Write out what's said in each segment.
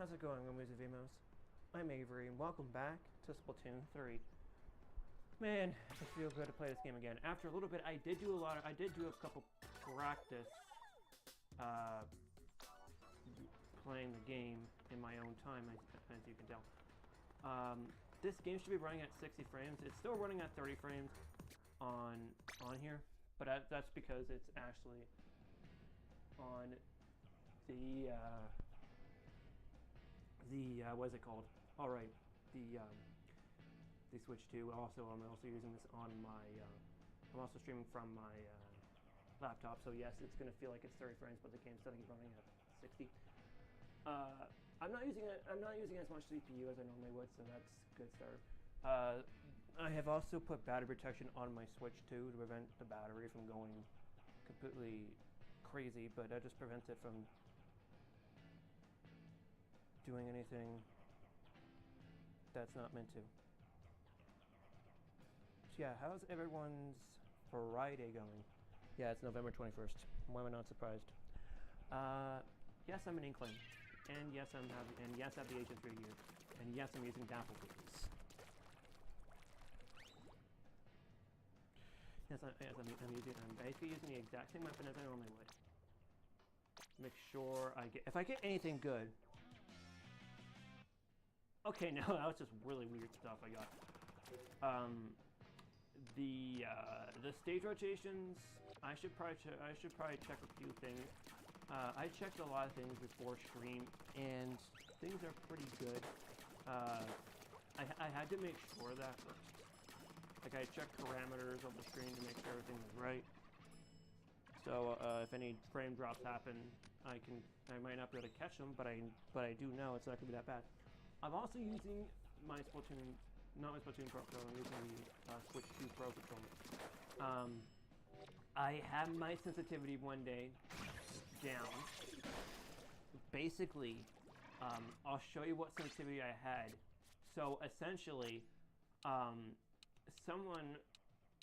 how's it going, Romos and Vimos? I'm Avery, and welcome back to Splatoon 3. Man, it feels good to play this game again. After a little bit, I did do a couple practice playing the game in my own time, as you can tell. This game should be running at 60 frames. It's still running at 30 frames on here, but that's because it's actually on the what is it called? All right, the Switch 2. Also, I'm also using this on my. I'm also streaming from my laptop. So yes, it's going to feel like it's 30 frames, but the game's still running at 60. I'm not using as much CPU as I normally would, so that's a good start. I have also put battery protection on my Switch 2 to prevent the battery from going completely crazy, but that just prevents it from doing anything that's not meant to. So yeah, how's everyone's Friday going? Yeah, it's November 21st. Why am I not surprised? Yes, I'm an Inkling. And yes, I have the age of 3 years. And yes, I'm using Dapple cookies. I'm basically using the exact same weapon as I normally would. Make sure if I get anything good. Okay, no, that was just really weird stuff I got. The stage rotations, I should probably check a few things. I checked a lot of things before stream, and things are pretty good. I had to make sure of that first. Like, I checked parameters of the stream to make sure everything was right. So if any frame drops happen, I might not be able to catch them, but I do know it's not gonna be that bad. I'm also using my Splatoon, not my Splatoon Pro Controller, I'm using the Switch 2 Pro Controller. I had my sensitivity one day down. Basically, I'll show you what sensitivity I had. So essentially, someone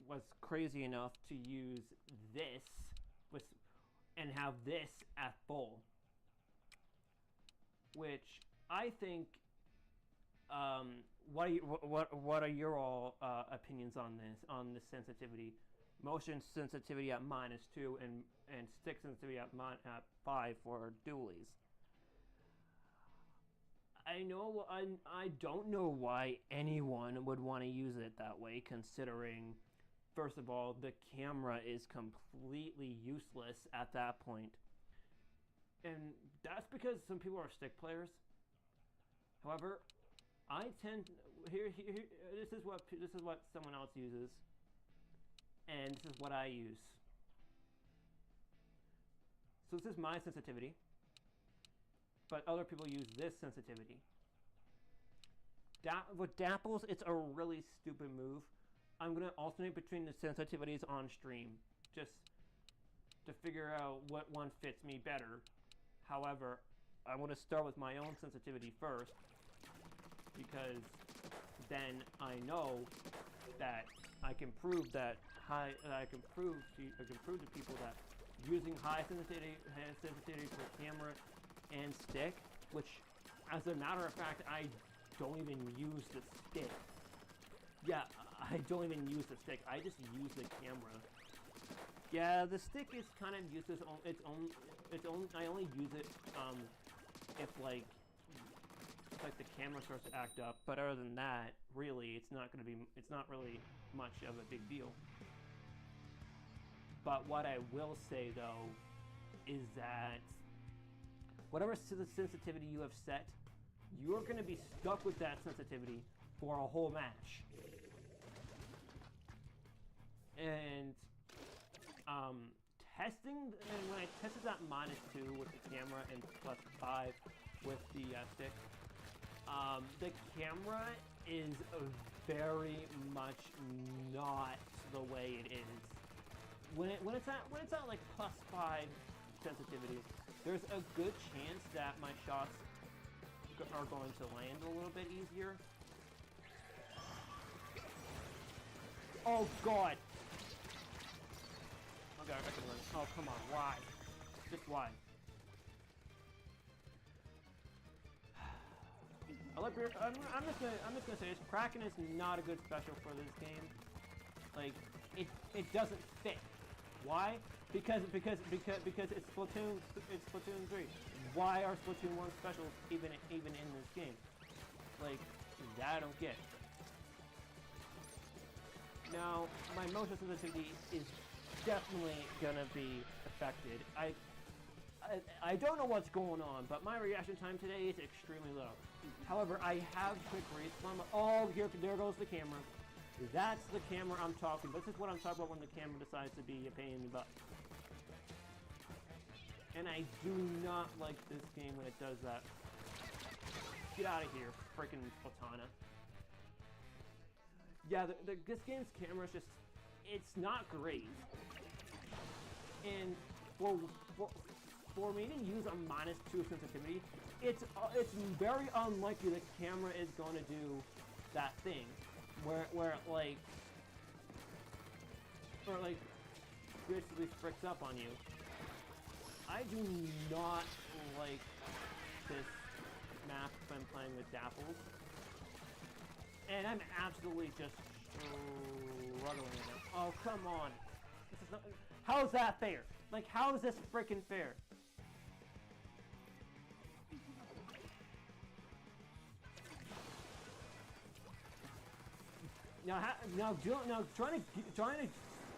was crazy enough to use this and have this at full, which I think. What are your all opinions on this sensitivity? Motion sensitivity at -2 and stick sensitivity at 5 for dualies. I don't know why anyone would want to use it that way, considering, first of all, the camera is completely useless at that point, and that's because some people are stick players. However, I tend here. This is what someone else uses, and this is what I use. So this is my sensitivity, but other people use this sensitivity. With Dapples, it's a really stupid move. I'm gonna alternate between the sensitivities on stream, just to figure out what one fits me better. However, I want to start with my own sensitivity first, because then I know that I can prove to people that using high sensitivity for camera and stick, which, as a matter of fact, I don't even use the stick. Yeah, I don't even use the stick. I just use the camera. Yeah, the stick is kind of useless. I only use it if like the camera starts to act up, but other than that, really, it's not really much of a big deal. But what I will say though is that whatever sensitivity you have set, you're going to be stuck with that sensitivity for a whole match. And when I tested that -2 with the camera and +5 with the stick, the camera is very much not the way it is. When it's at like +5 sensitivity, there's a good chance that my shots are going to land a little bit easier. Oh god! Okay, I can run. Oh come on, why? Just why? I'm just gonna say this. Kraken is not a good special for this game. Like, it doesn't fit. Why? Because it's Splatoon 3. Why are Splatoon 1 specials even in this game? Like, that I don't get. Now, my motion sensitivity is definitely gonna be affected. I don't know what's going on, but my reaction time today is extremely low. However, I have quick respawn. Oh, there goes the camera. That's the camera I'm talking about. This is what I'm talking about when the camera decides to be a pain in the butt. And I do not like this game when it does that. Get out of here, freaking Platana. Yeah, this game's camera is just, it's not great. And for me to use a -2 sensitivity, it's very unlikely the camera is going to do that thing where it like basically fricks up on you. I do not like this map when playing with Dapples. And I'm absolutely just struggling with it. Oh, come on. This is not, how is that fair? Like, how is this freaking fair? Now, trying to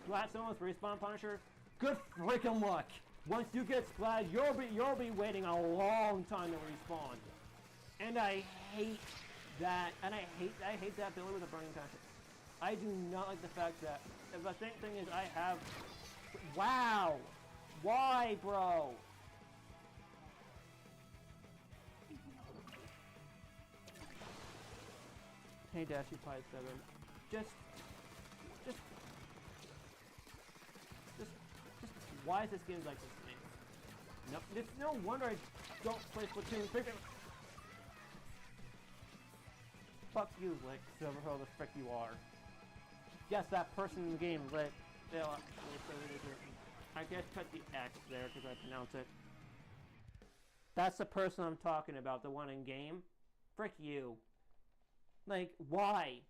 splat someone with Respawn Punisher, good freaking luck. Once you get splatted, you'll be waiting a long time to respawn. And I hate that, and I hate that ability with a burning passion. I do not like the fact that the thing is I have. Wow, why, bro? Hey, Dashy Pie 7, just, why is this game like this to me? Nope, it's no wonder I don't play Splatoon. Fuck you, Lick, whoever the frick you are. Yes, that person in the game, Lick. I guess cut the X there because I pronounce it. That's the person I'm talking about, the one in game. Frick you. Like, why?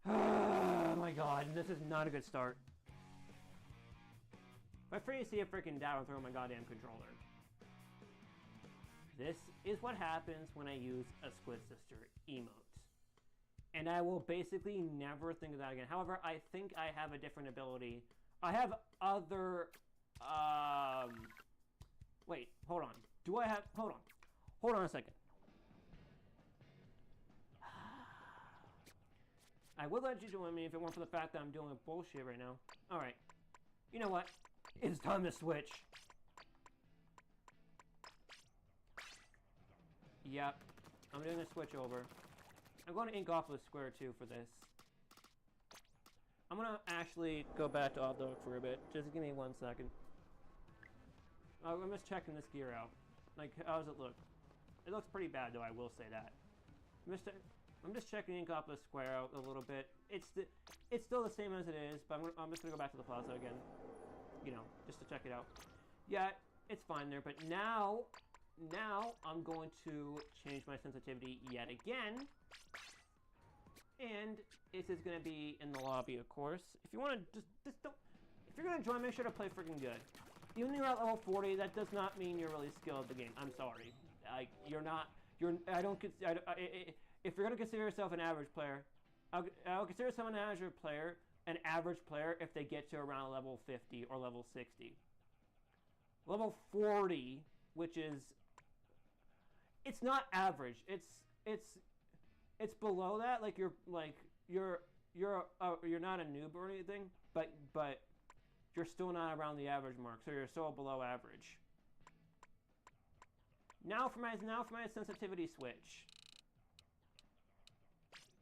Oh my god, this is not a good start. I'm afraid to see a freaking down and throw my goddamn controller. This is what happens when I use a Squid Sister emote. And I will basically never think of that again. However, I think I have a different ability. I have other, wait, hold on. Do I have, hold on a second. I would let you join me if it weren't for the fact that I'm doing bullshit right now. Alright. You know what? It's time to switch. Yep. I'm doing a switch over. I'm going to ink off the square too for this. I'm going to actually go back to Octo for a bit. Just give me 1 second. I'm just checking this gear out. Like, how does it look? It looks pretty bad though, I will say that. I'm just checking ink off the square out a little bit. It's still the same as it is, but I'm just going to go back to the plaza again. You know, just to check it out. Yeah, it's fine there, but now I'm going to change my sensitivity yet again. And this is going to be in the lobby, of course. If you want to just don't, if you're going to join, make sure to play freaking good. Even though you're at level 40, that does not mean you're really skilled at the game. I'm sorry. You're not, if you're going to consider yourself an average player, I'll consider someone an average player if they get to around level 50 or level 60. Level 40, which is, it's not average. It's below that. Like you're not a noob or anything, but you're still not around the average mark, so you're still below average. Now for my sensitivity switch.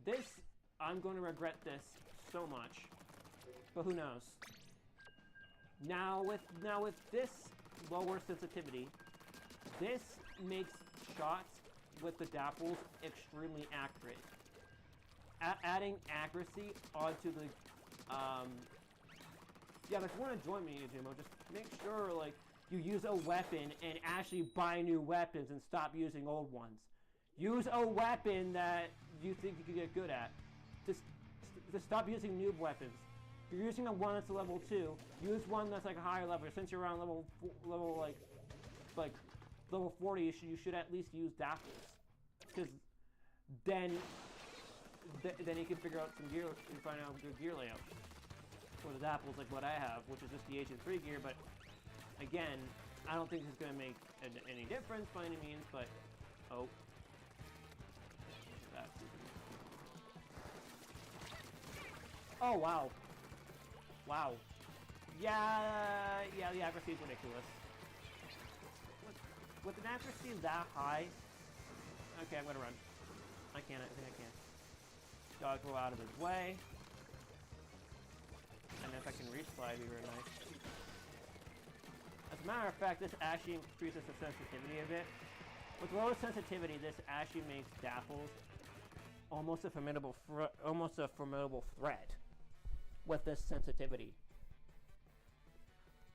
This, I'm going to regret this so much, but who knows? Now with this lower sensitivity, this makes shots with the Dapples extremely accurate. Adding accuracy onto the, yeah, if you want to join me, Jimo, just make sure, like, you use a weapon and actually buy new weapons and stop using old ones. Use a weapon that you think you can get good at. Just stop using noob weapons. If you're using a one that's a level 2, use one that's like a higher level. Since you're around level level 40, you should at least use dapples, because then you can figure out some gear and find out good gear layout. For the dapples like what I have, which is just the Ancient 3 gear, but again, I don't think it's going to make any difference by any means, but oh. Oh, wow. Wow. Yeah, the accuracy is ridiculous. With an accuracy that high... Okay, I'm gonna run. I think I can. Dodge roll out of his way. And if I can reach slide, it'd be very nice. As a matter of fact, this actually increases the sensitivity a bit. With lower sensitivity, this actually makes dapples almost a formidable threat with this sensitivity.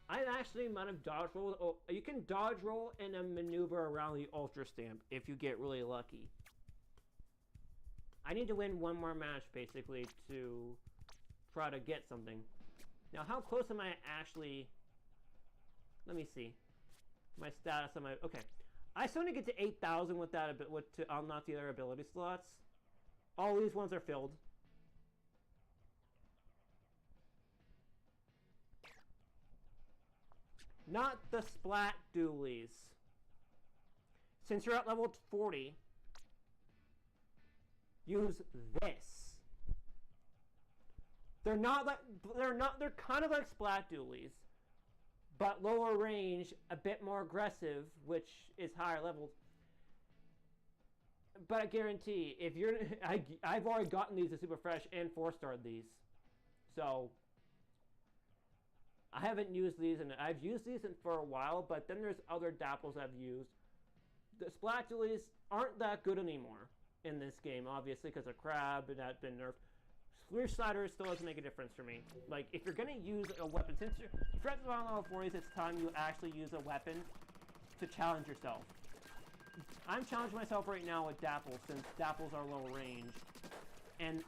I actually might have dodge rolled. Oh, you can dodge roll and a maneuver around the Ultra Stamp if you get really lucky. I need to win one more match basically to try to get something. Now, how close am I actually? Let me see. My status on my okay. I still need to get to 8,000 with that to unlock the other ability slots. All these ones are filled. Not the splat dualies. Since you're at level 40, use this. They're kind of like splat dualies, but lower range, a bit more aggressive, which is higher levels. But I guarantee, if you're, I've already gotten these as super fresh and 4-starred these, so I haven't used these, and I've used these for a while. But then there's other dapples I've used. The spatulas aren't that good anymore in this game, obviously, because of crab and that's been nerfed. Fleer sliders still doesn't make a difference for me. Like, if you're gonna use a weapon, since you're at the level 40s, it's time you actually use a weapon to challenge yourself. I'm challenging myself right now with dapples, since dapples are low range, and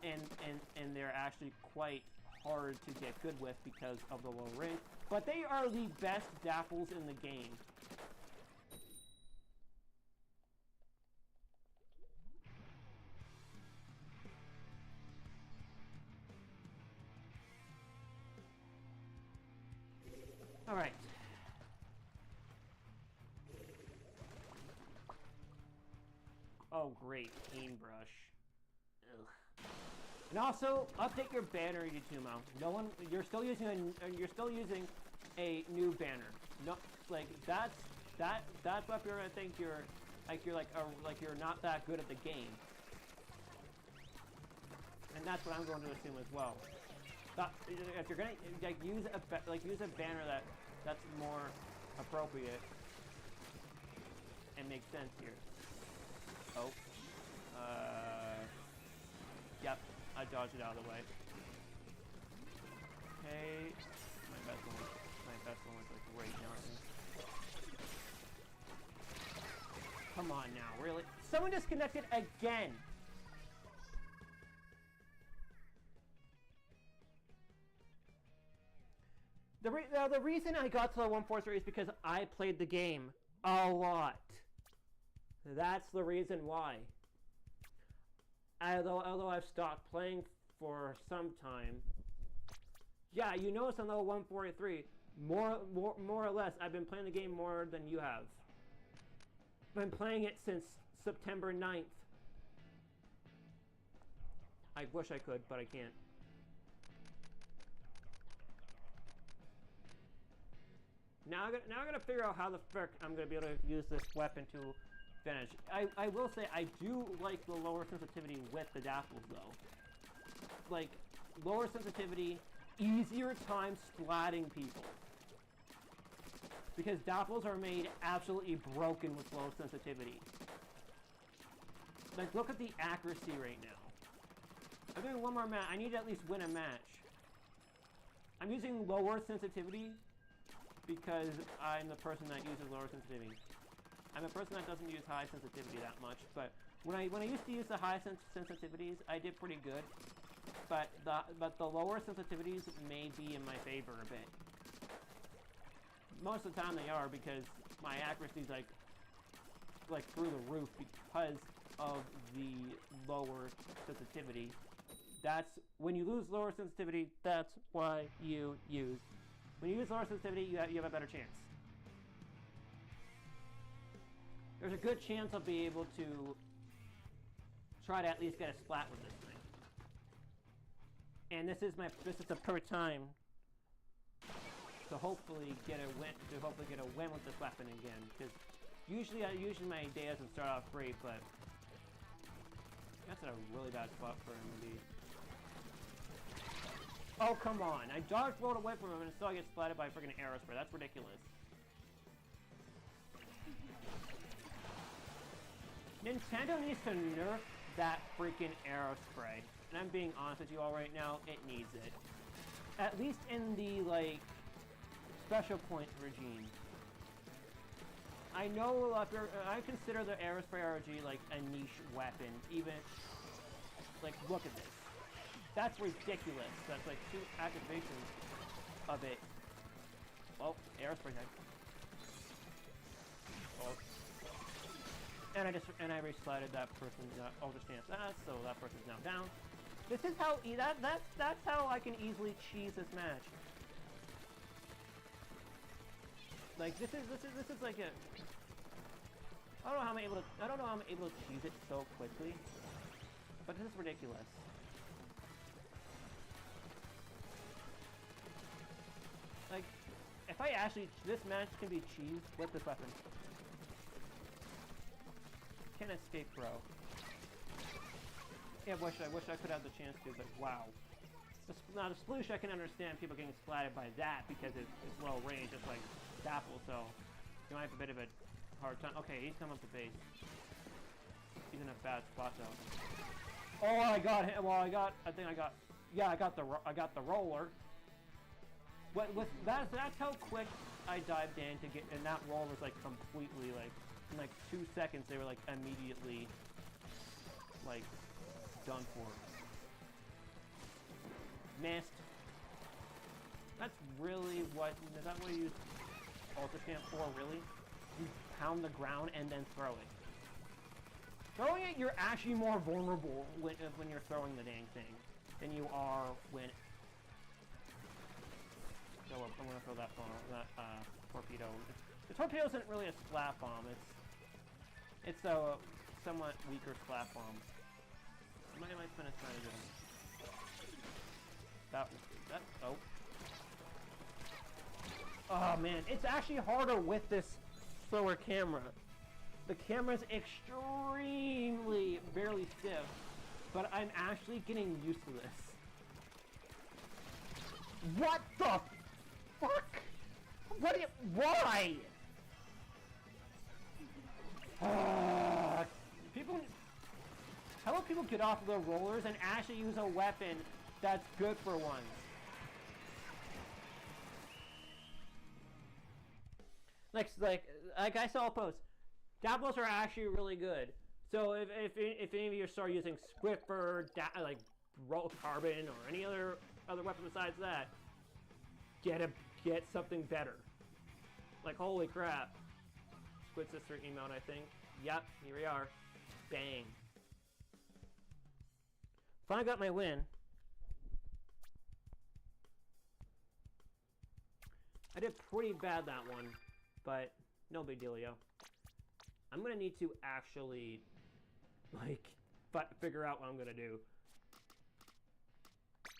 they're actually quite hard to get good with because of the low range. But they are the best dapples in the game. All right. Oh, great, paintbrush. Ugh. And also, update your banner, Yutumo. No one, you're still using a new banner. No, like that's what you're gonna think you're not that good at the game. And that's what I'm going to assume as well. If you're gonna use a banner that's more appropriate and makes sense here. Oh. Yep. I dodged it out of the way. Okay. My best one was like right now. Come on now, really? Someone disconnected again! The reason I got to the 143 is because I played the game a lot. That's the reason why. Although I've stopped playing for some time. Yeah, you notice on level 143, more or less, I've been playing the game more than you have. I've been playing it since September 9th. I wish I could, but I can't. Now I gotta figure out how the frick I'm gonna be able to use this weapon to finish. I will say I do like the lower sensitivity with the dapples though. Like, lower sensitivity, easier time splatting people. Because dapples are made absolutely broken with low sensitivity. Like, look at the accuracy right now. I'm doing one more match. I need to at least win a match. I'm using lower sensitivity because I'm the person that uses lower sensitivity. I'm a person that doesn't use high sensitivity that much, but when I used to use the high sensitivities, I did pretty good. But the lower sensitivities may be in my favor a bit. Most of the time they are, because my accuracy is like through the roof because of the lower sensitivity. That's when you lose lower sensitivity. That's why you use. When you use lower sensitivity, you have a better chance. There's a good chance I'll be able to try to at least get a splat with this thing. And this is the perfect time to hopefully get a win with this weapon again. Because usually my day doesn't start off great, but that's a really bad spot for him to be. Oh, come on. I dodge rolled away from him and still I get splatted by a freaking aerospray. That's ridiculous. Nintendo needs to nerf that freaking aerospray. And I'm being honest with you all right now, it needs it. At least in the, like, special point regime. I know I consider the aerospray RG like a niche weapon. Even, like, look at this. That's ridiculous. That's like 2 activations of it. Well, aerospray head. Oh. And I re-slided that person's overstance that, so that person's now down. This is how that's how I can easily cheese this match. Like this is like a I don't know how I'm able to cheese it so quickly. But this is ridiculous. Like, if I actually, this match can be cheesed with this weapon. Can't escape, bro. Yeah, I wish I could have the chance to, but wow. Now the sploosh I can understand people getting splatted by that because it's low range, just like Dapple, so you might have a bit of a hard time. Okay, he's coming up to base. He's in a bad spot though. Oh, I got him. Well, I got the roller. That's how quick I dived in to get, and that roll was like completely like in like 2 seconds they were like immediately like done for. Missed. That's really what, is that what you use Ultra Champ for, really? You pound the ground and then throw it. Throwing it, you're actually more vulnerable when you're throwing the dang thing than you are when... So I'm gonna throw that torpedo. The torpedo isn't really a splat bomb. It's a somewhat weaker splat bomb. I might finish trying to get him. Oh man, it's actually harder with this slower camera. The camera's extremely barely stiff, but I'm actually getting used to this. What the fuck? Why? How about people get off of their rollers and actually use a weapon that's good for once? Like I saw a post. Dapples are actually really good. So if any of you start using Squiffer, like Roll Carbon or any other weapon besides that, get something better. Like holy crap. Squid Sister emailed, I think. Yep, here we are. Bang. Finally got my win. I did pretty bad that one, but no big deal, yo. I'm gonna need to actually, like, figure out what I'm gonna do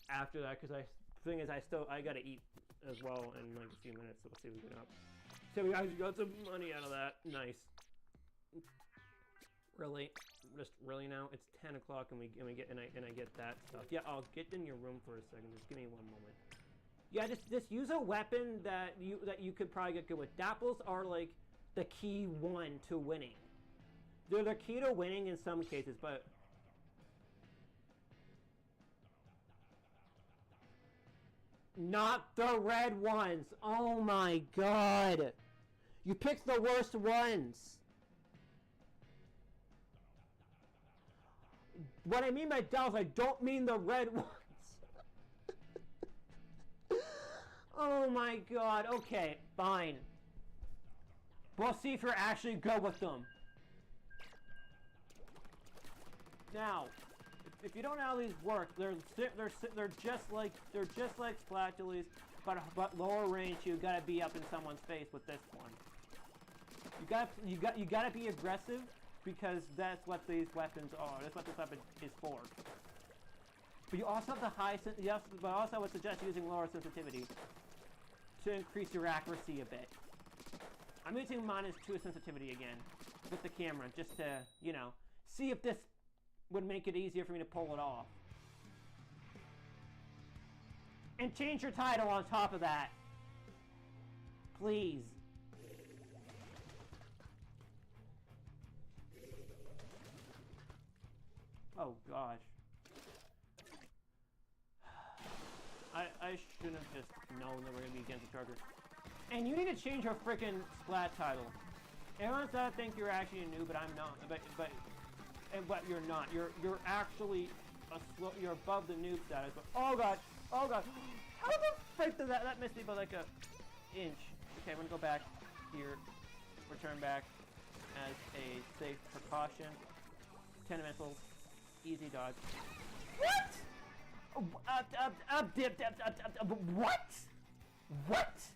after that, because the thing is, I gotta eat as well in like a few minutes, so we'll see what we get up. So we actually got some money out of that. Nice. Really? Just really now? It's 10 o'clock and I get that stuff. Yeah, I'll get in your room for a second. Just give me one moment. Yeah, just use a weapon that you could probably get good with. Dapples are like the key one to winning. They're the key to winning in some cases, but Not the red ones. Oh my god. You picked the worst ones. What I mean by dolls, I don't mean the red ones. Oh my god. Okay, fine. We'll see if you're actually good with them. Now, if you don't know how these work, they're just like Splatulous, but lower range. You gotta be up in someone's face with this one. You gotta be aggressive because that's what these weapons are. That's what this weapon is for. But you also have the but also I would suggest using lower sensitivity to increase your accuracy a bit. I'm using -2 sensitivity again with the camera just to, you know, see if this would make it easier for me to pull it off. And change your title on top of that. Please. Oh gosh. I shouldn't have just known that we're gonna be against the charger. And you need to change your freaking Splat title. Everyone's gonna think you're actually a noob, but I'm not. But you're not. You're actually you're above the noob status. But oh god, oh god, how the frick did that miss me by like a inch? Okay, I'm gonna go back here, return back as a safe precaution. 10 missiles, easy dodge. What? What? What?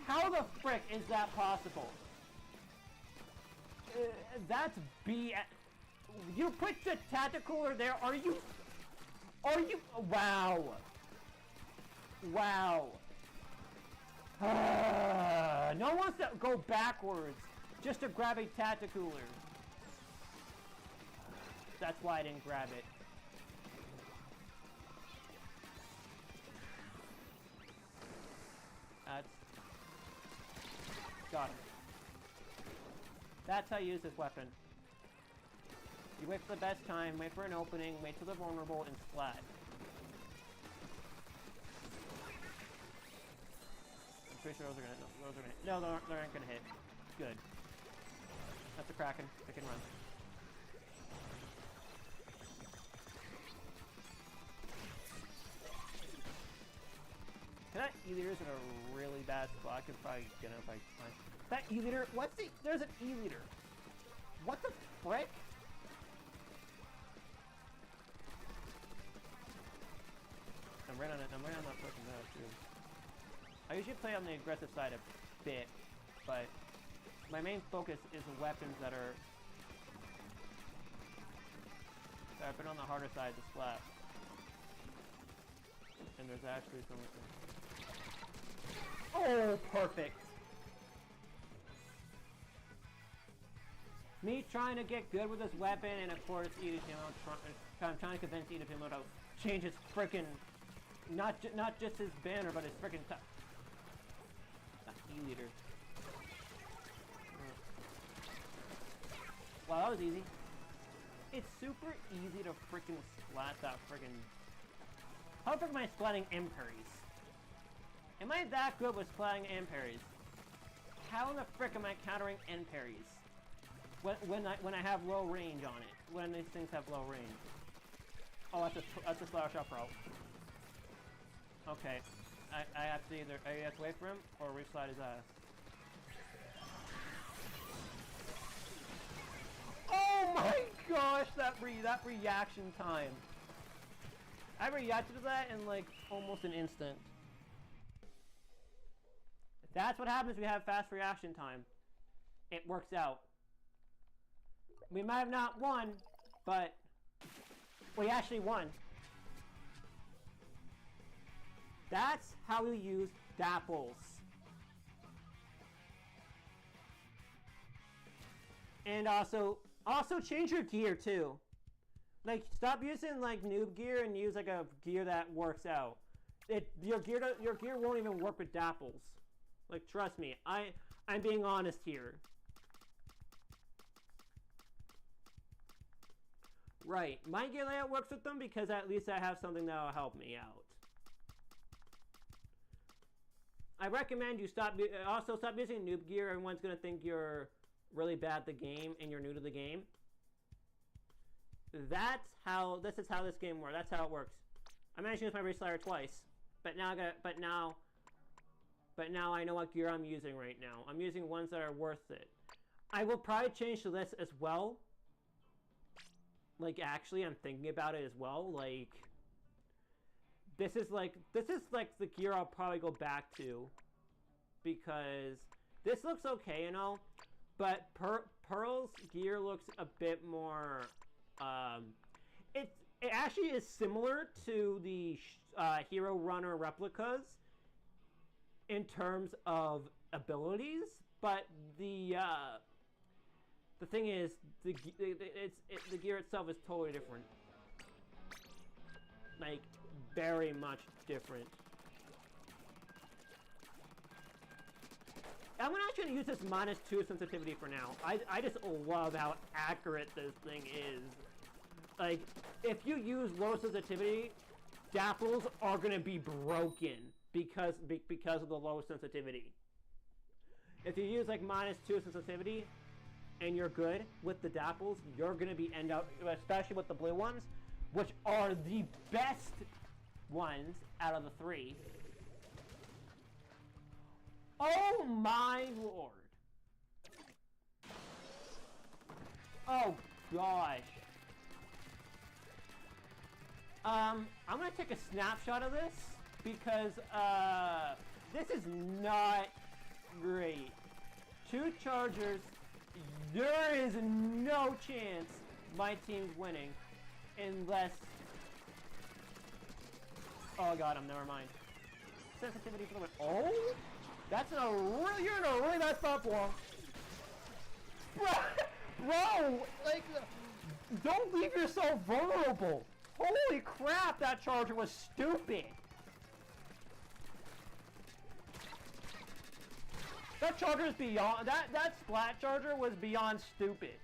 How the frick is that possible? That's B. You put the tactical there. Are you? Wow. Wow. No one wants to go backwards just to grab a tacticooler. That's why I didn't grab it. Got it. That's how you use this weapon. You wait for the best time, wait for an opening, wait till they're vulnerable, and splat. I'm pretty sure those are gonna, no, they aren't gonna hit. Good. That's a Kraken. I can run. That E-liter is in a really bad spot. I could probably get it if I find that E-liter. There's an E-liter. What the frick? I'm right on that fucking nose too. I usually play on the aggressive side a bit, but my main focus is the weapons that have been on the harder side to splat. And there's actually something. Oh, perfect. Me trying to get good with this weapon, and of course, I'm trying to convince Edipimo to change his frickin' not just his banner, but his frickin' E-liter. Wow, that was easy. It's super easy to frickin' splat that frickin'. How the frick am I splatting M-parries? Am I that good with splatting M-parries? How in the frick am I countering N-parries? When I have low range on it. When these things have low range. Oh, that's a slash up route. Okay. I have to either wait for him or re-slide his ass. Oh my gosh, that reaction time. I reacted to that in like almost an instant. That's what happens when you have fast reaction time. It works out. We might have not won, but we actually won. That's how we use dapples. And also change your gear too. Like, stop using like noob gear and use like a gear that works out. Your gear won't even work with dapples. Like, trust me, I'm being honest here. Right, my gear layout works with them because at least I have something that'll help me out. I recommend you also stop using noob gear. Everyone's gonna think you're really bad at the game and you're new to the game. This is how this game works. That's how it works. I managed to use my wrist slider twice, but now I know what gear I'm using right now. I'm using ones that are worth it. I will probably change to this as well. Like, actually, I'm thinking about it as well. Like, this is like the gear I'll probably go back to, because this looks okay and all, but Pearl's gear looks a bit more. It actually is similar to the Hero Runner replicas in terms of abilities, but the thing is, the gear itself is totally different. Like, very much different. I'm actually going to use this -2 sensitivity for now. I just love how accurate this thing is. Like, if you use low sensitivity, dapples are going to be broken because of the low sensitivity. If you use like -2 sensitivity and you're good with the dapples, you're going to be especially with the blue ones, which are the best ones out of the 3. Oh my lord. Oh gosh. I'm gonna take a snapshot of this because this is not great. 2 chargers. There is no chance my team's winning unless. Oh, I got him. Never mind. Sensitivity for the win. Oh, you're in a really bad spot, bro. Bro, like, don't leave yourself vulnerable. Holy crap, that charger was stupid. That charger is beyond, that splat charger was beyond stupid.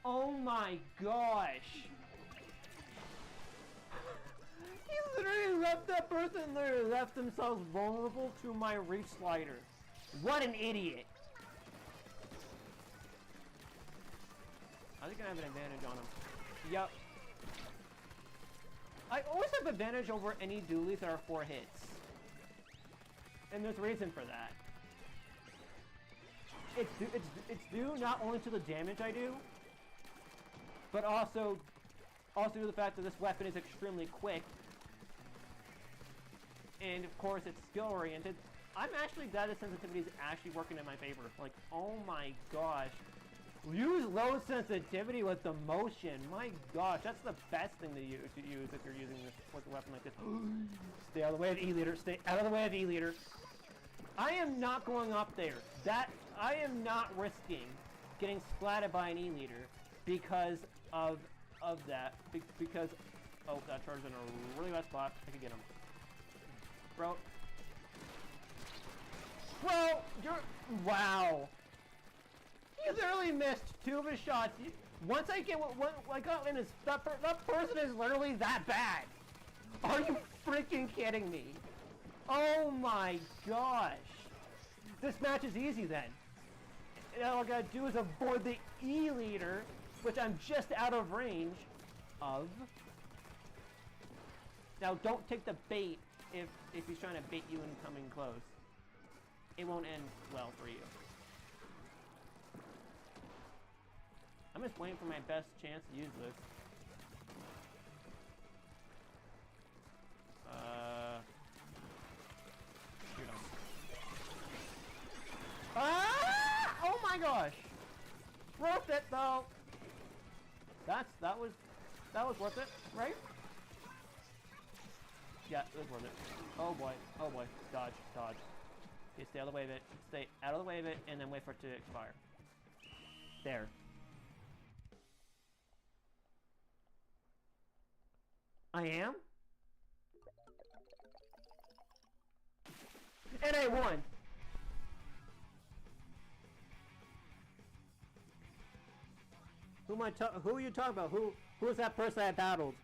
Oh my gosh. That person literally left themselves vulnerable to my reach slider. What an idiot. I think I have an advantage on him. Yep. I always have advantage over any dualies that are 4 hits. And there's reason for that. It's due not only to the damage I do, but also to the fact that this weapon is extremely quick. And of course it's skill oriented. I'm actually glad the sensitivity is actually working in my favor. Like, oh my gosh. Use low sensitivity with the motion. My gosh, that's the best thing to use if you're using this with a weapon like this. Stay out of the way of E-Leader. Stay out of the way of E-Leader. I am not going up there. I am not risking getting splatted by an E-Leader because of that. Because, oh, that charger's in a really bad spot. I can get him. Bro, you're, wow. He literally missed 2 of his shots. Once I get what I got in his, that person is literally that bad. Are you freaking kidding me? Oh my gosh. This match is easy then. All I gotta do is avoid the E-Leader, which I'm just out of range of. Now don't take the bait if he's trying to bait you and coming close. It won't end well for you. I'm just waiting for my best chance to use this. Shoot him. Ah! Oh my gosh! Worth it though. That was worth it, right? Yeah, it was worth it. Oh boy, oh boy. Dodge, dodge. Okay, stay out of the way of it. Stay out of the way of it, and then wait for it to expire. There. I am? And I won! Who are you talking about? Who is that person I battled?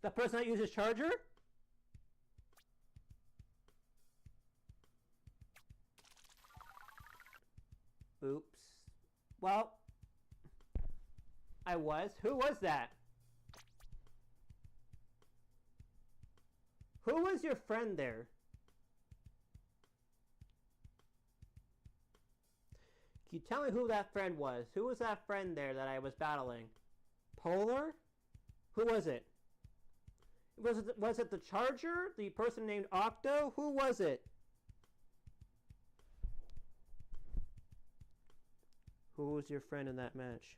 The person that uses charger? Oops. Well, I was. Who was that? Who was your friend there? Can you tell me who that friend was? Who was that friend there that I was battling? Polar? Who was it? Was it the Charger? The person named Octo? Who was it? Who was your friend in that match?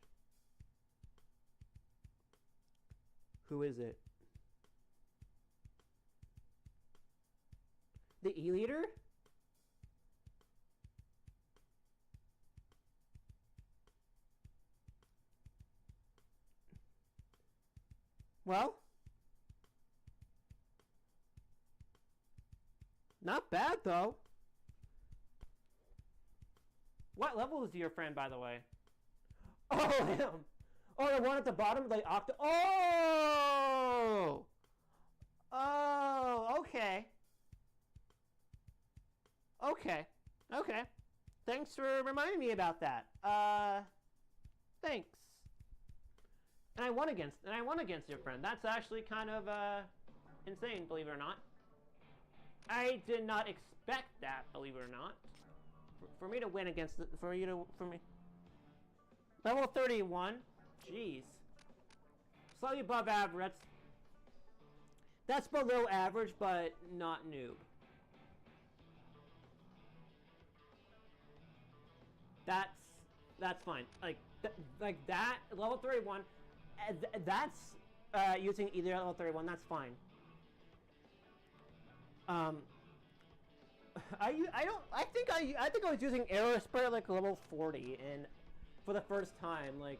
Who is it? The E-Leader? Well, not bad though. What level is your friend, by the way? Oh, him. Oh, the one at the bottom, like Octo. Oh! Oh, okay. Okay. Okay. Thanks for reminding me about that. Thanks. And I won against your friend. That's actually kind of insane, believe it or not. I did not expect that, believe it or not. For me to win against level 31. Jeez. Slightly above average. That's below average, but not noob. That's fine. Like that level 31. That's using either level 31. That's fine. I think I was using Aerospray like level 40 and for the first time. Like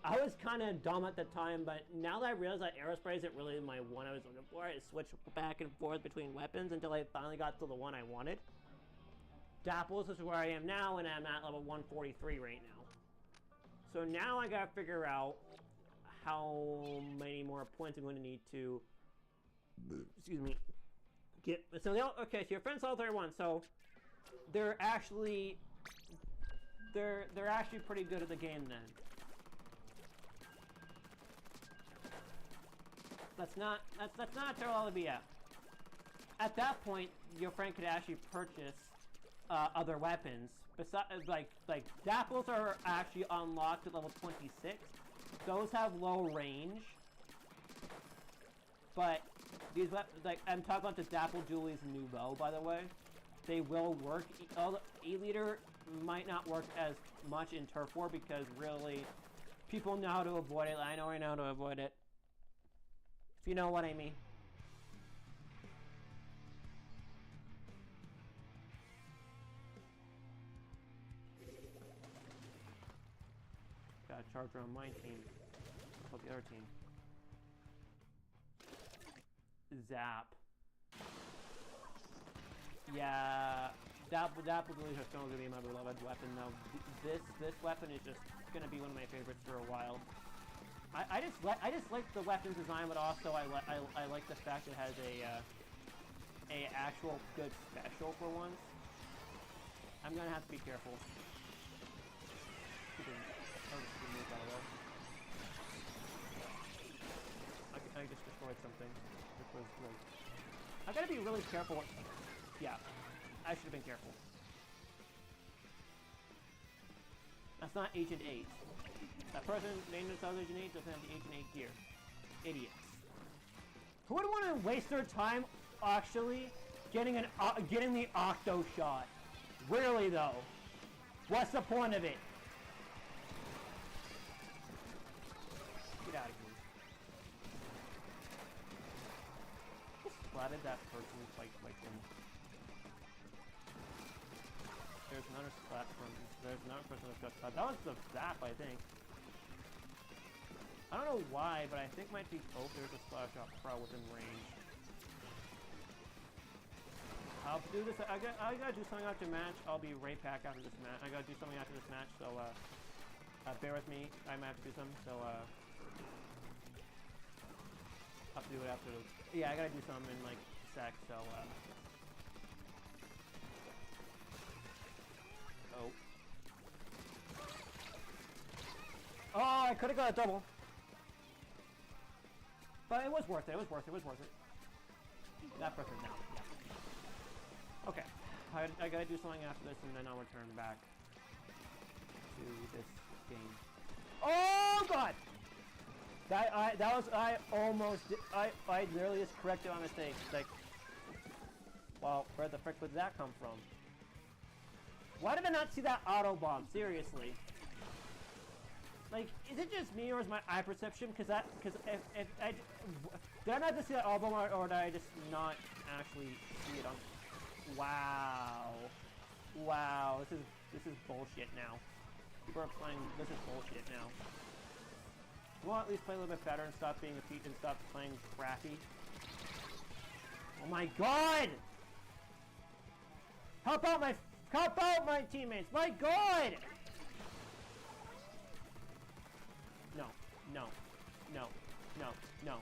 I was kind of dumb at the time, but now that I realize that Aerospray isn't really my one I was looking for, I switched back and forth between weapons until I finally got to the one I wanted. Dapples is where I am now, and I'm at level 143 right now. So now I gotta figure out how many more points I'm going to need to, excuse me, get. So okay, so your friend's level 31, so they're actually pretty good at the game then. That's not a terrible to be at. At that point, your friend could actually purchase other weapons. Besides, like Dapples are actually unlocked at level 26. Those have low range, but these weapons, like I'm talking about the Dapple Julie's Nouveau, by the way. They will work. E-Leader might not work as much in Turf War because really, people know how to avoid it. I know I know how to avoid it. If you know what I mean. Got a Charger on my team. How about the other team? Zap. Yeah, Dapple Julie's are still going to be my beloved weapon. Now, this weapon is just going to be one of my favorites for a while. I just like the weapon design, but also I like the fact it has a actual good special for once. I'm gonna have to be careful. I just destroyed something. Which was like, I gotta be really careful. Yeah, I should have been careful. That's not Agent 8. That person named themselves Agent 8 doesn't have the Agent 8 gear. Idiots. Who would want to waste their time actually getting the Octo shot? Really though? What's the point of it? Get out of here. Just splatted that person like him. There's another splat from. There's another person that got splat. That was the Zap, I think. I don't know why, but I think my team. Oh, there's a Splash Shot Pro within range. I'll do this. I gotta do something after match. I'll be right back after this match. I gotta do something after this match, so bear with me. I might have to do something. So I'll have to do it after. Yeah, I gotta do something in like a sec. So oh. I could have got a double. But it was worth it. It was worth it. It was worth it. That person's down. Yeah. Okay. I gotta do something after this, and then I'll return back to this game. Oh God! I literally just corrected on mistake. Like, well, where the frick would that come from? Why did I not see that auto bomb? Seriously. Like, is it just me or is my eye perception? Because if I did I not just see that auto bomb, or did I just not actually see it on? Wow. Wow. This is bullshit now. People are playing. This is bullshit now. We'll at least play a little bit better and stop being a peach and stop playing crappy. Oh my God! Help out my teammates! My God! No, no, no, no, no,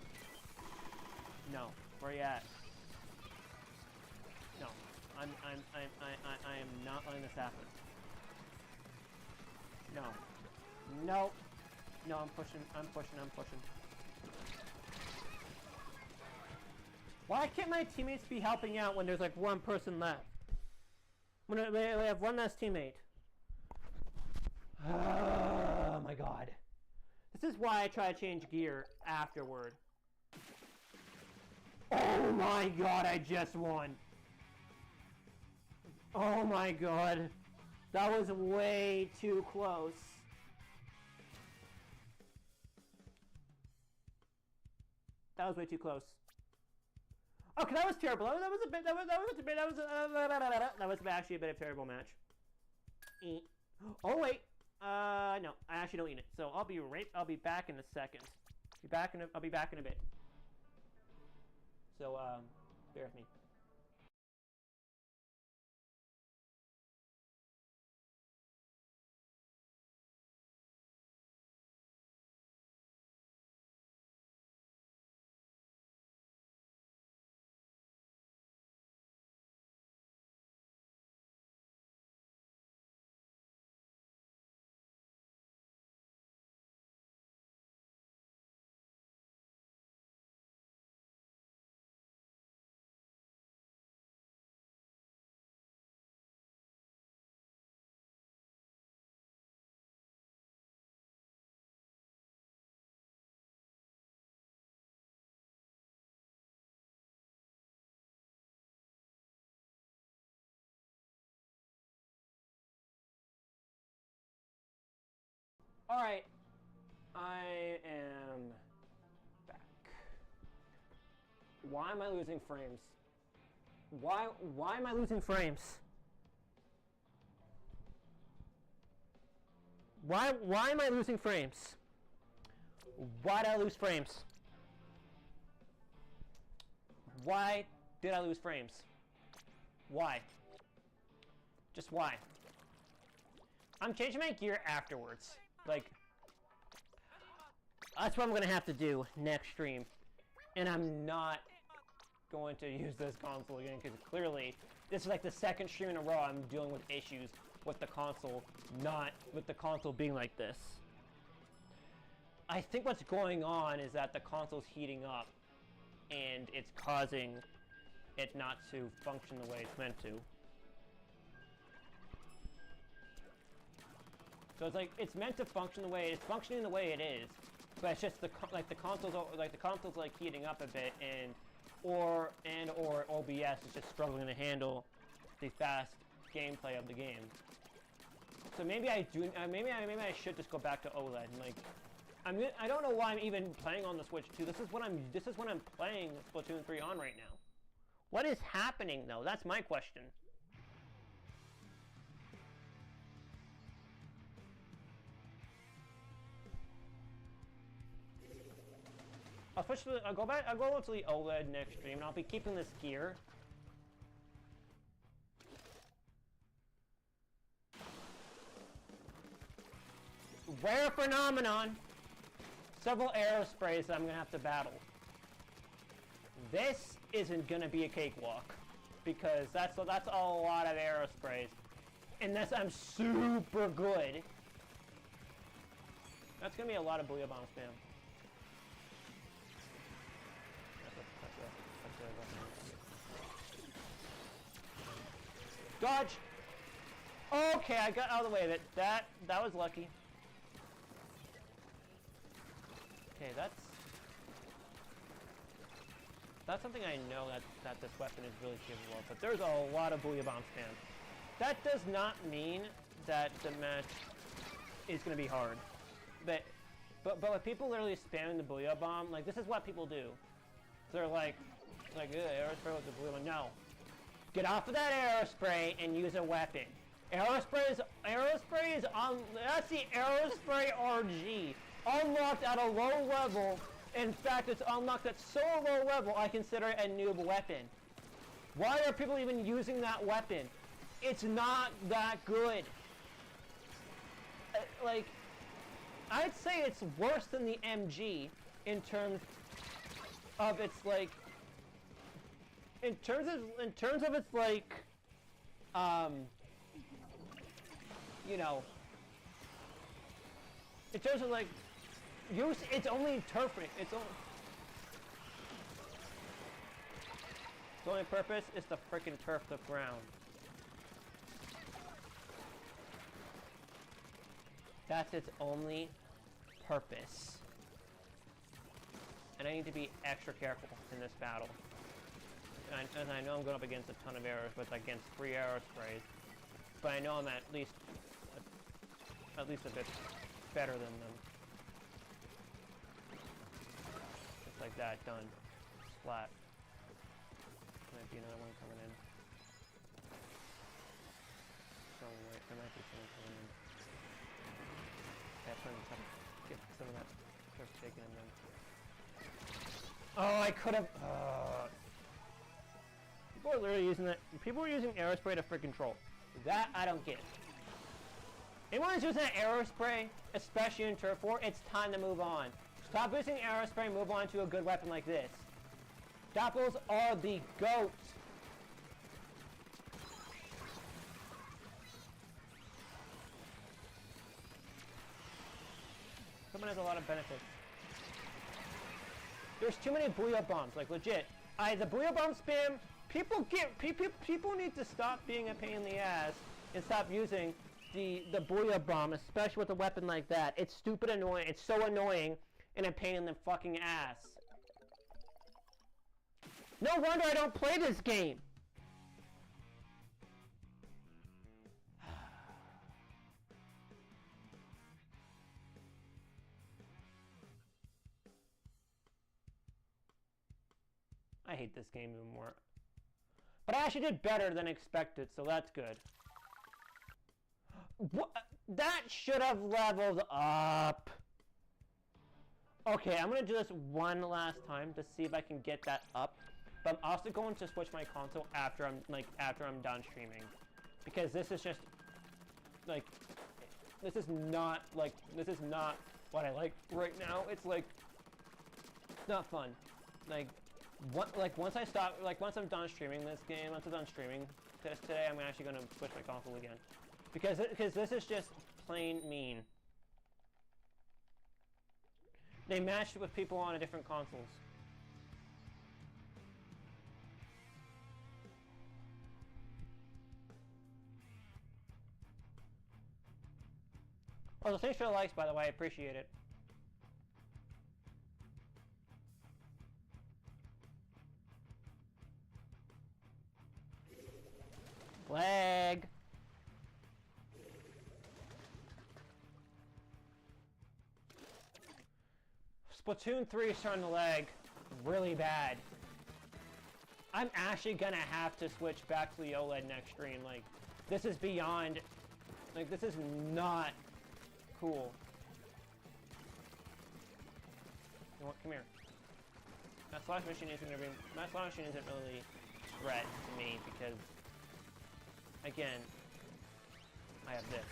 no. Where you at? No, I am not letting this happen. No, no. No, I'm pushing. Why can't my teammates be helping out when there's like one person left? When we have one less teammate. Oh my God. This is why I try to change gear afterward. Oh my God, I just won. Oh my God. That was way too close. That was way too close. Okay, that was terrible. That was actually a bit of a terrible match. Oh wait, no, I actually don't need it. So I'll be back in a second. I'll be back in a bit. So bear with me. Alright, I am back. Why am I losing frames? Why am I losing frames? Why am I losing frames? Why did I lose frames? Why did I lose frames? Why? Just why? I'm changing my gear afterwards. Like, that's what I'm gonna have to do next stream. And I'm not going to use this console again, because clearly, this is like the second stream in a row I'm dealing with issues with the console, not with the console being like this. I think what's going on is that the console's heating up, and it's causing it not to function the way it's meant to. So it's like, it's meant to function the way, it's functioning the way it is, but it's just the console's like heating up a bit, or OBS is just struggling to handle the fast gameplay of the game. So maybe I should just go back to OLED. And like, I don't know why I'm even playing on the Switch 2. This is what I'm playing Splatoon 3 on right now. What is happening though? That's my question. I'll go to the OLED next stream, and I'll be keeping this gear. Rare phenomenon. Several arrow sprays that I'm gonna have to battle. This isn't gonna be a cakewalk, because that's a lot of arrow sprays. Unless I'm super good. That's gonna be a lot of booyah bomb spam. Dodge! Okay, I got out of the way of it. That was lucky. Okay, that's something I know that this weapon is really capable of, but there's a lot of booyah bomb spam. That does not mean that the match is going to be hard. But with people literally spamming the booyah bomb, like, this is what people do. They're like, aerospray with the booyah bomb. No. Get off of that aerospray and use a weapon. Aerospray is on, that's the aerospray RG. Unlocked at a low level. In fact, it's unlocked at so low level, I consider it a noob weapon. Why are people even using that weapon? It's not that good. Like, I'd say it's worse than the MG in terms of its, like, in terms of its, like, you know, in terms of, like, use, it's only turfing. Its only purpose is to freaking turf the ground. That's its only purpose. And I need to be extra careful in this battle. And I know I'm going up against a ton of arrows, but it's against 3 arrow sprays. But I know I'm at least a bit better than them. Just like that, done. Splat. Might be another one coming in. Somewhere, there might be someone coming in. Yeah, trying to get some of that turf taken in them. Oh, I could have. People are literally using that. People are using aerospray to freaking troll. That I don't get. Anyone who's using that aerospray, especially in Turf War, it's time to move on. Stop using aerospray and move on to a good weapon like this. Doppels are the GOAT. Someone has a lot of benefits. There's too many booyah bombs, like legit. The booyah bomb spam, people need to stop being a pain in the ass and stop using the booyah bomb, especially with a weapon like that. It's stupid annoying. It's so annoying and a pain in the fucking ass. No wonder I don't play this game. I hate this game even more. But I actually did better than expected, so that's good. What? That should have leveled up. Okay, I'm gonna do this one last time to see if I can get that up. But I'm also going to switch my console after I'm done streaming, because this is just like, this is not what I like right now. It's like not fun. Once I'm done streaming this game, once I'm done streaming this today, I'm actually gonna switch my console again, because this is just plain mean. They matched with people on different consoles. Oh, so thanks for the likes, by the way. I appreciate it. Lag. Splatoon 3 is starting to lag really bad. I'm actually gonna have to switch back to the OLED next stream. Like, this is beyond, like, this is not cool. You know what? Come here. That slash machine isn't really a threat to me because, again, I have this.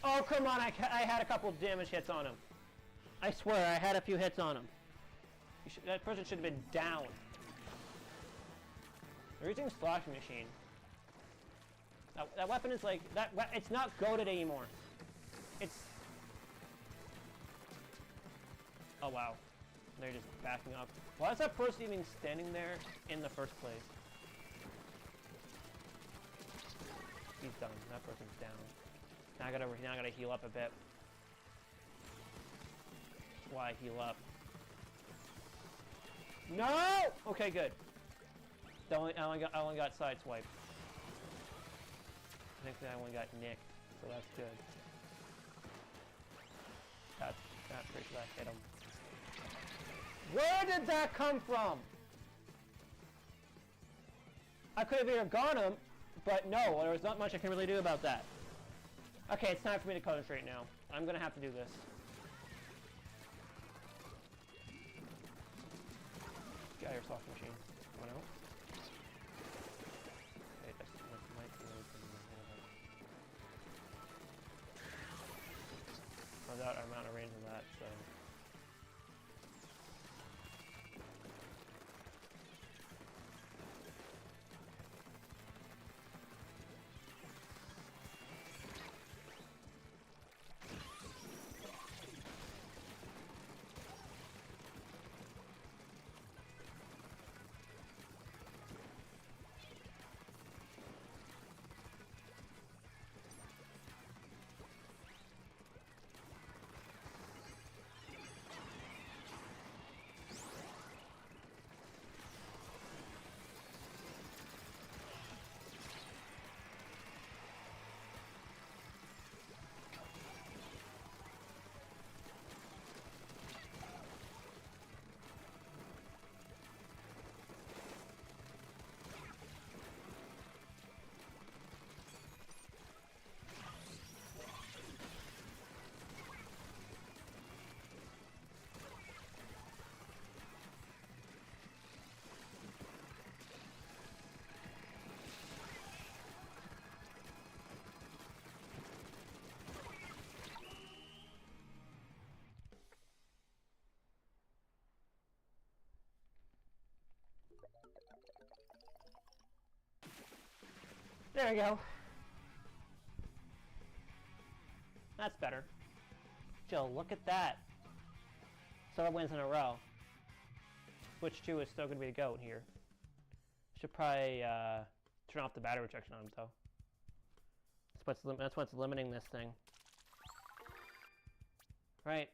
Oh, come on, I had a couple damage hits on him. I swear, I had a few hits on him. That person should have been down. They're using Slash Machine. That weapon is like it's not goated anymore. It's oh wow, they're just backing up. Why is that person even standing there in the first place? He's done. That person's down. Now I gotta heal up a bit. That's why I heal up. No! Okay, good. I only got sideswiped. I think that I only got nicked, so that's good. That's pretty sure that hit him. Where did that come from? I could have either got him, but no, there was not much I can really do about that. Okay, it's time for me to concentrate now. I'm gonna have to do this. Get out of your soft machine. Come on out. Okay, that might be open. I'm out of range of that, so. There we go. That's better. Jill, look at that. 7 wins in a row. Switch 2 is still going to be a GOAT here. Should probably turn off the battery rejection on him, though. That's what's limiting this thing. Right.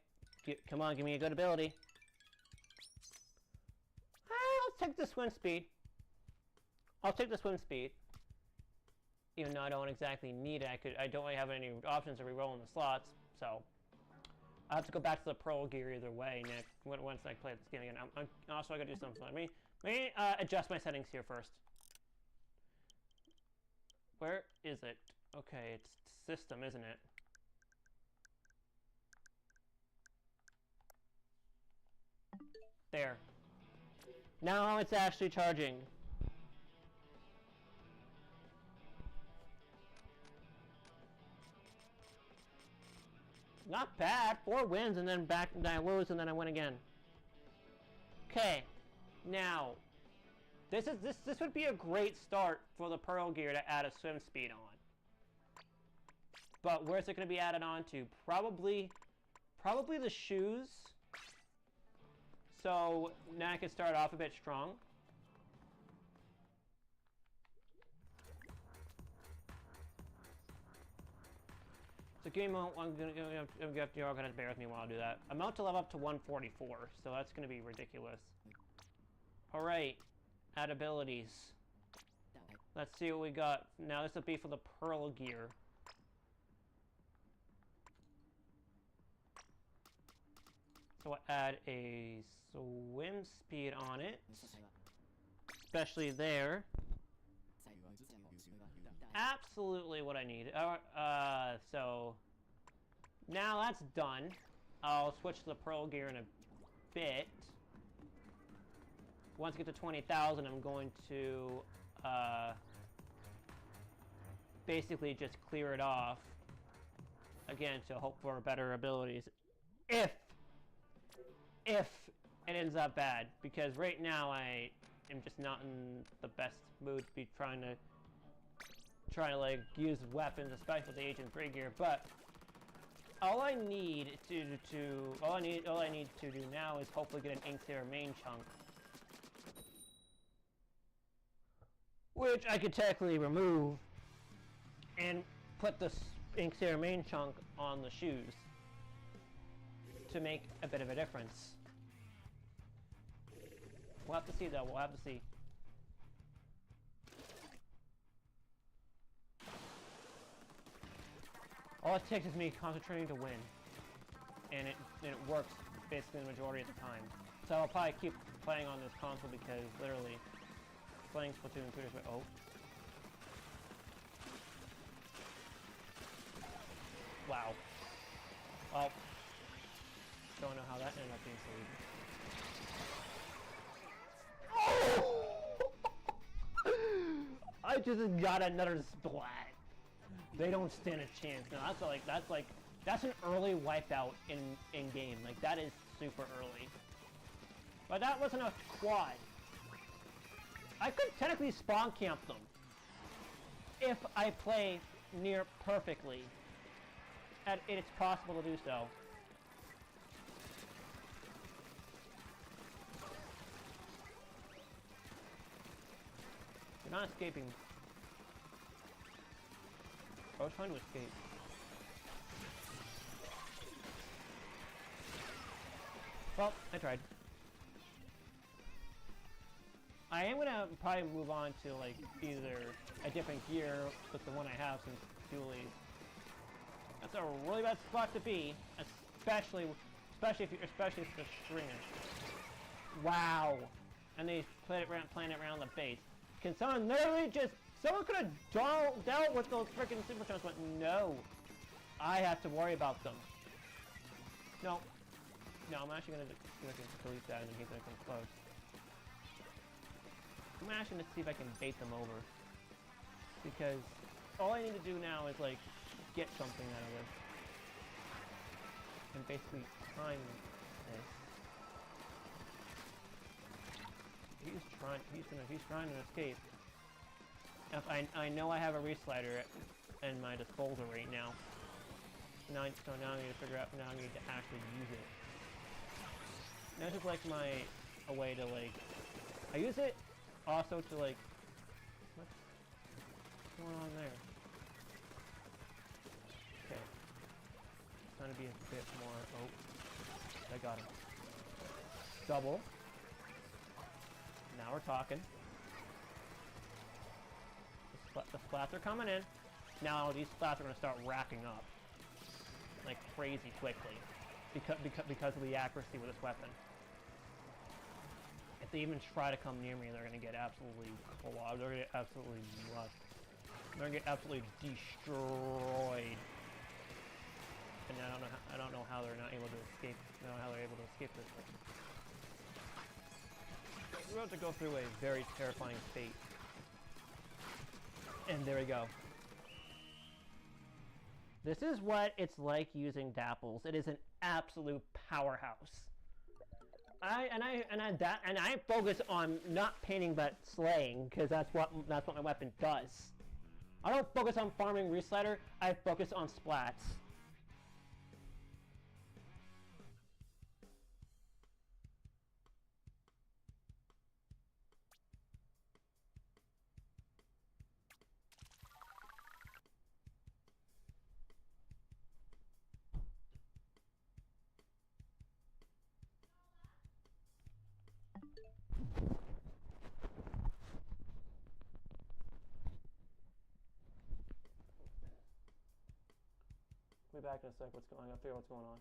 Come on, give me a good ability. I'll take the swim speed. I'll take the swim speed. Even though I don't exactly need it, I don't really have any options to re-roll in the slots, so I have to go back to the Pearl gear either way, Nick. Once I play this game again, I'm also I gotta do something. Let me adjust my settings here first. Where is it? Okay, it's system, isn't it? There. Now it's actually charging. Not bad. 4 wins and then I lose and then I win again. Okay. Now, this would be a great start for the Pearl gear to add a swim speed on. But where's it going to be added on to? Probably the shoes. So now I can start off a bit strong. So give me a moment, you're gonna bear with me while I do that. I'm about to level up to 144, so that's gonna be ridiculous. Alright, add abilities. Let's see what we got. Now this will be for the Pearl gear. So we'll add a swim speed on it. Especially there. Absolutely what I need. So now that's done. I'll switch to the Pearl gear in a bit. Once I get to 20,000, I'm going to basically just clear it off again to hope for better abilities. If it ends up bad, because right now I am just not in the best mood to be trying to trying to like use weapons, especially with the Agent 3 gear, but all I need to do now is hopefully get an Inksaber main chunk, which I could technically remove and put the Inksaber main chunk on the shoes to make a bit of a difference. We'll have to see though, we'll have to see. All it takes is me concentrating to win. And it works basically the majority of the time. So I'll probably keep playing on this console because literally playing Splatoon 2 is oh. Wow. Well, don't know how that ended up being so easy. Oh! I just got another splat. They don't stand a chance. No, that's an early wipeout in game. Like that is super early. But that wasn't a quad. I could technically spawn camp them if I play near perfectly. And it's possible to do so. You're not escaping. I was trying to escape. Well, I tried. I am gonna probably move on to like either a different gear with the one I have since Julie. That's a really bad spot to be, especially if it's a stringer. Wow. And they playing it around the base. Can someone literally just... Someone could have dealt with those freaking super charms, but no. I have to worry about them. No. No, I'm actually going to delete that and then he's going to come close. I'm actually going to see if I can bait them over. Because all I need to do now is, like, get something out of this. And basically time this. He's trying to escape. If I know I have a reslider in my disposal right now. So now I need to figure out, now I need to actually use it. And this is like a way to like, I use it also to like, what's going on there? Okay. It's trying to be a bit more, oh, I got him. Double. Now we're talking. The splats are coming in. Now these splats are going to start racking up like crazy quickly because of the accuracy with this weapon. If they even try to come near me, they're going to get absolutely clogged. They're going to get absolutely rust. They're going to get absolutely destroyed. And I don't know how they're not able to escape. I don't know how they're able to escape this thing. We're about to go through a very terrifying fate. And there we go. This is what it's like using Dapples. It is an absolute powerhouse. I focus on not painting but slaying because that's what my weapon does. I don't focus on farming reslider. I focus on splats. We'll be back in a sec. What's going on? I'll figure out what's going on.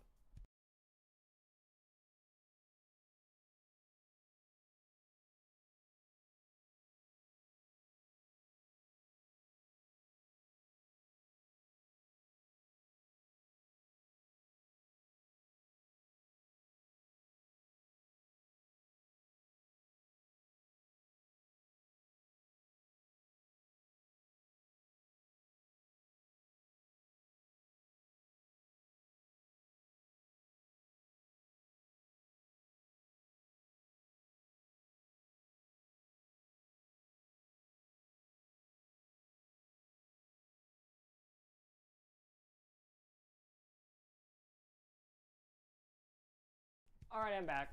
Alright, I'm back.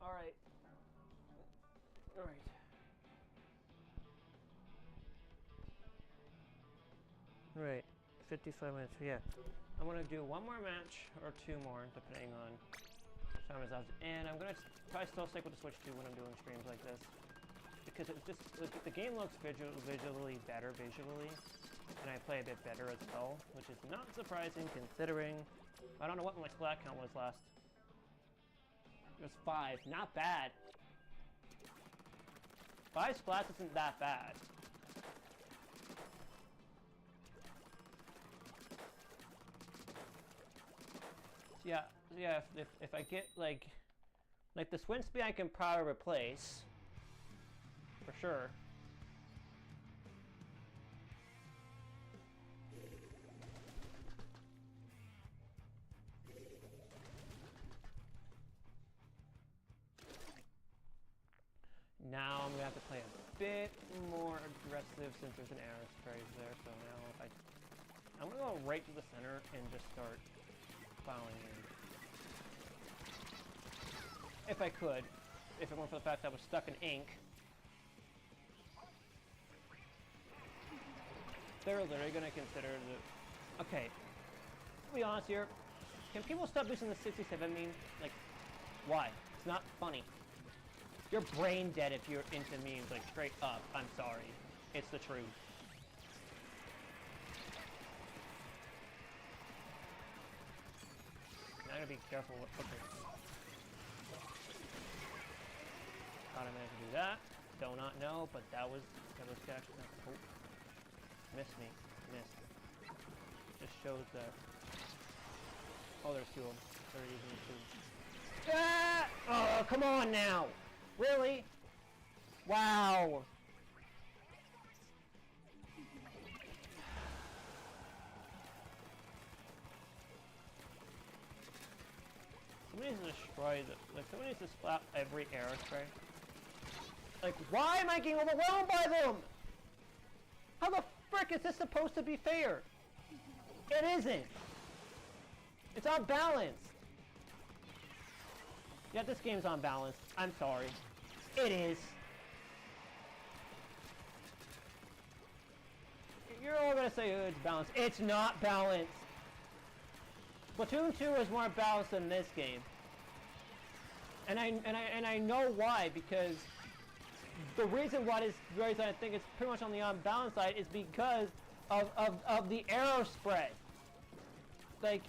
Alright. Alright. Right. 55 minutes, yeah. I'm gonna do one more match, or two more, depending on time is left. And I'm gonna probably still stick with the Switch 2 when I'm doing streams like this. Because it's just, the game looks visually better, and I play a bit better as well, which is not surprising considering, I don't know what my splat count was last. It was 5, not bad. 5 splats isn't that bad. Yeah, if I get like the swing speed I can probably replace for sure. Now I'm gonna have to play a bit more aggressive since there's an arrow sprays there. So now I'm gonna go right to the center and just start plowing in. If I could, if it weren't for the fact that I was stuck in ink. They're literally gonna consider the. Okay, to be honest here, can people stop using the 67 meme? Like, why? It's not funny. You're brain dead if you're into memes, like straight up. I'm sorry. It's the truth. Now I gotta be careful what footprints. How did I manage to do that? Do not know, but that was actually not. Oh. Missed me. Missed. Just shows that. Oh, there's two of them. They're using two. Ah! Oh, come on now! Really? Wow! Somebody needs to destroy the. Like, somebody needs to splat every arrow spray. Like, why am I getting overwhelmed by them? How the frick is this supposed to be fair? It isn't. It's unbalanced. Yeah, this game's unbalanced. I'm sorry. It is. You're all gonna say oh, it's balanced. It's not balanced. Splatoon 2 is more balanced than this game. And I know why, because the reason why I think it's pretty much on the unbalanced side is because of the arrow spread. Like,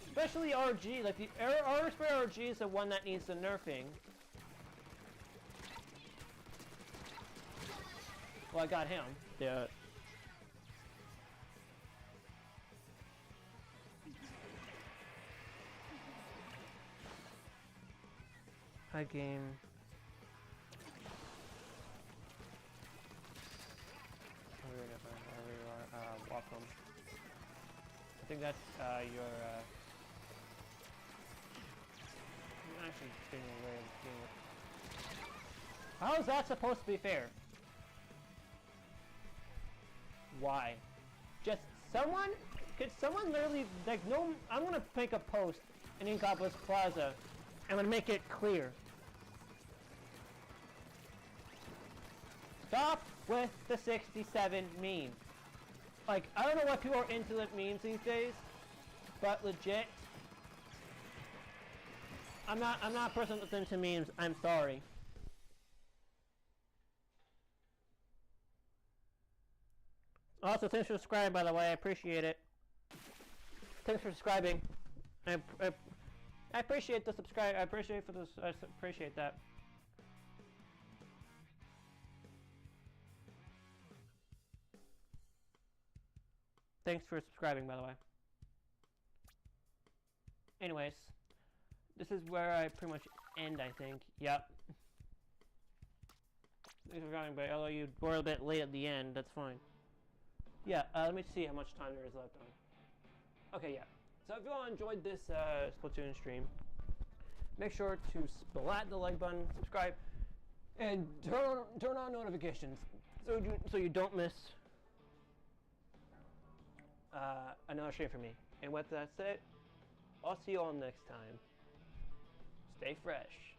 especially RG, like the arrow spread RG is the one that needs the nerfing. Well, I got him. Yeah. Hi, game. Welcome. I think that's your. I'm actually getting away with doing it. How is that supposed to be fair? Why? Just someone? Could someone literally like no? I'm gonna make a post in Inkopolis Plaza. I'm gonna make it clear. Stop with the 67 meme. Like, I don't know why people are into the memes these days, but legit, I'm not a person that's into memes. I'm sorry. Also, thanks for subscribing, by the way. I appreciate it. Thanks for subscribing. I appreciate the subscribe. I appreciate that. Thanks for subscribing, by the way. Anyways, this is where I pretty much end, I think. Yep. Thanks for coming, but although you were a bit late at the end, that's fine. Yeah, let me see how much time there is left on. Okay, yeah. So if you all enjoyed this Splatoon stream, make sure to splat the like button, subscribe, and turn on notifications so you don't miss another stream from me. And with that said, I'll see you all next time. Stay fresh.